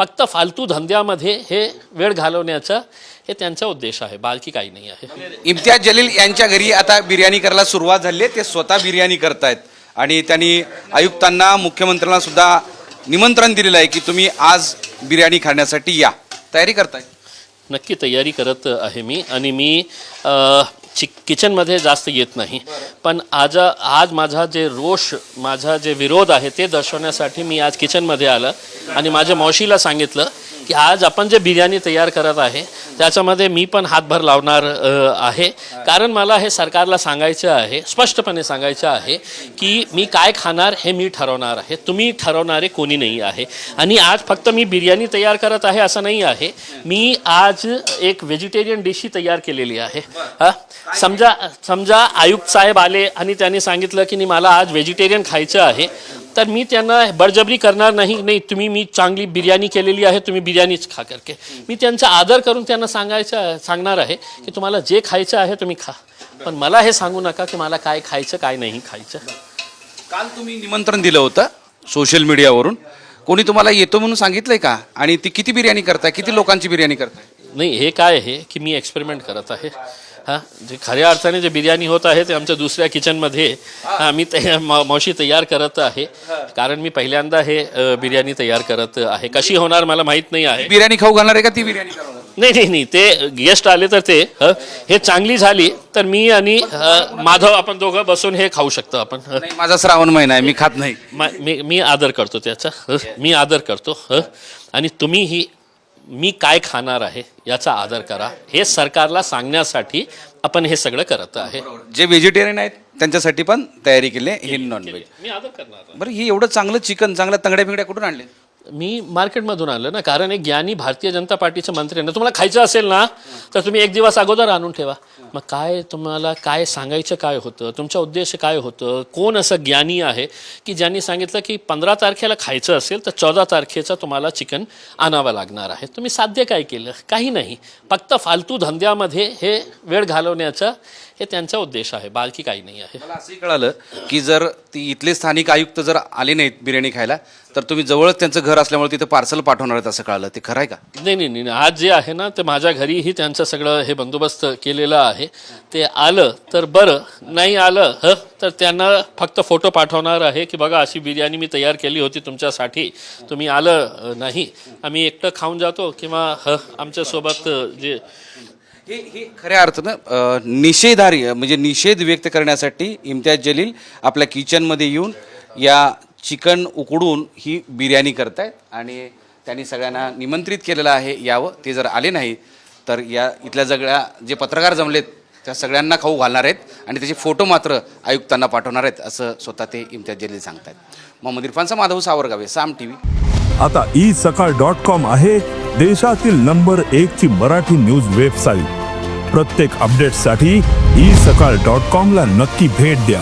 फक्त फालतू धंद्यामध्ये हे वेळ घालवण्याचा हे त्यांचा उद्देश आहे, बाकी काही नाही आहे. इम्तियाज जलील यांच्या घरी आता बिर्याणी करायला सुरुवात झाली आहे. ते स्वतः बिर्याणी करतायत आणि त्यांनी आयुक्तांना मुख्यमंत्र्यांना सुद्धा निमंत्रण दिलेलं आहे की तुम्ही आज बिर्याणी खाण्यासाठी या. तयारी करताय? नक्की तयारी करत आहे मी. आणि मी किचनमध्ये जास्त येत नाही, पण आज माझा जे रोष, माझा जे विरोध आहे ते दर्शवण्यासाठी मी आज किचनमध्ये आलं आणि माझ्या मावशीला सांगितलं की आज आपण जे बिर्याणी तयार करत आहे त्याच्यामध्ये मी पण हातभार लावणार आहे. कारण मला हे सरकारला सांगायचं आहे, स्पष्टपणे सांगायचं आहे की मी काय खाणार हे मी ठरवणार आहे, तुम्ही ठरवणारे कोणी नाही आहे. आणि आज फक्त मी बिर्याणी तयार करत आहे असं नाही आहे, मी आज एक व्हेजिटेरियन डिशही तयार केलेली आहे. समजा आयुक्त साहेब आले आणि त्यांनी सांगितलं की मला आज व्हेजिटेरियन खायचं आहे, तर मी त्यांना बळजबरी करणार नाही, तुम्ही मी चांगली बिर्याणी केलेली आहे तुम्ही बिर्याणीच खा करके. मी त्यांचा आदर करून त्यांना सांगणार आहे की तुम्हाला जे खायचं आहे तुम्ही खा, पण मला हे सांगू नका की मला काय खायचं काय नाही खायचं. काल तुम्ही निमंत्रण दिलं होतं सोशल मीडियावरून, कोणी तुम्हाला येतो म्हणून सांगितलंय का? आणि ती किती बिर्याणी करताय, किती लोकांची बिर्याणी करताय? नाही, हे काय आहे की मी एक्सपेरिमेंट करत आहे. जे खऱ्या अर्थाने जे बिर्याणी होत आहे ते आमच्या दुसऱ्या किचनमध्ये मी मावशी तयार करत आहे. कारण मी पहिल्यांदा हे बिर्याणी तयार करत आहे. कशी होणार मला माहीत नाही आहे. बिर्याणी खाऊ घालणार आहे का ती बिर्याणी? नाही, ते गेस्ट आले तर ते हे चांगली झाली तर मी आणि माधव आपण दोघं बसून हे खाऊ शकतो आपण. माझा श्रावण महिना आहे, मी खात नाही. मी आदर करतो त्याचा, मी आदर करतो. आणि तुम्हीही मी काय खाणार आहे याचा आदर करा, हे सरकारला सांगण्यासाठी आपण हे सगळं करत आहे. जे व्हेजिटेरियन आहेत त्यांच्यासाठी पण तयारी केली आहे, हे नॉनव्हेज. मी आदर करणार. बरं, ही एवढं चांगलं चिकन, चांगल्या तंगड्या बिंगड्या कुठून आणले? मी मार्केटमधून आणलं ना, कारण एक ज्ञानी भारतीय जनता पार्टीचे मंत्री ना, तुम्हाला खायचं असेल ना तर तुम्ही एक दिवस अगोदर आणून ठेवा. मग काय तुम्हाला काय सांगायचं काय होतं, तुमचा उद्देश काय होतं, कोण असं ज्ञानी आहे की ज्यांनी सांगितलं की 15 तारखेला खायचं असेल तर 14 तारखेचा तुम्हाला चिकन आणावं लागणार आहे. तुम्ही साध्य काय केलं? काही नाही, फक्त फालतू धंद्यामध्ये हे वेळ घालवण्याचा हे त्यांचा उद्देश आहे, बाकी काही नाही आहे. मला असंही कळालं की जर ती इथले स्थानिक आयुक्त जर आले नाहीत बिर्याणी खायला तर तुम्ही जवळच त्यांचं घर असल्यामुळे तिथे पार्सल पाठवणार आहेत असं कळालं, ते खरं आहे का? नाही, आज जे आहे ना ते माझ्या घरीही त्यांचं सगळं हे बंदोबस्त केलेलं आहे. ते आलं तर बरं, नाही आलं तर त्यांना फक्त फोटो पाठवणार आहे की बघा अशी बिर्याणी मी तयार केली होती तुमच्यासाठी, तुम्ही आलं नाही, आम्ही एकटं खाऊन जातो किंवा आमच्यासोबत जे हे खऱ्या अर्थानं निषेधार्ह म्हणजे निषेध व्यक्त करण्यासाठी इम्तियाज जलील आपल्या किचनमध्ये येऊन या चिकन उकडून ही बिर्याणी करतायत आणि त्यांनी सगळ्यांना निमंत्रित केलेलं आहे यावं. ते जर आले नाही तर या इथल्या सगळ्या जे पत्रकार जमलेत त्या सगळ्यांना खाऊ घालणार आहेत आणि त्याचे फोटो मात्र आयुक्तांना पाठवणार आहेत असं स्वतः ते इम्तियाज जलील सांगतात. मोहम्मद इरफानचा माधव सावरगावे, साम TV. आता isakal.com आहे देशातील नंबर 1 ची मराठी न्यूज वेबसाईट. प्रत्येक अपडेटसाठी isakal.com ला नक्की भेट द्या.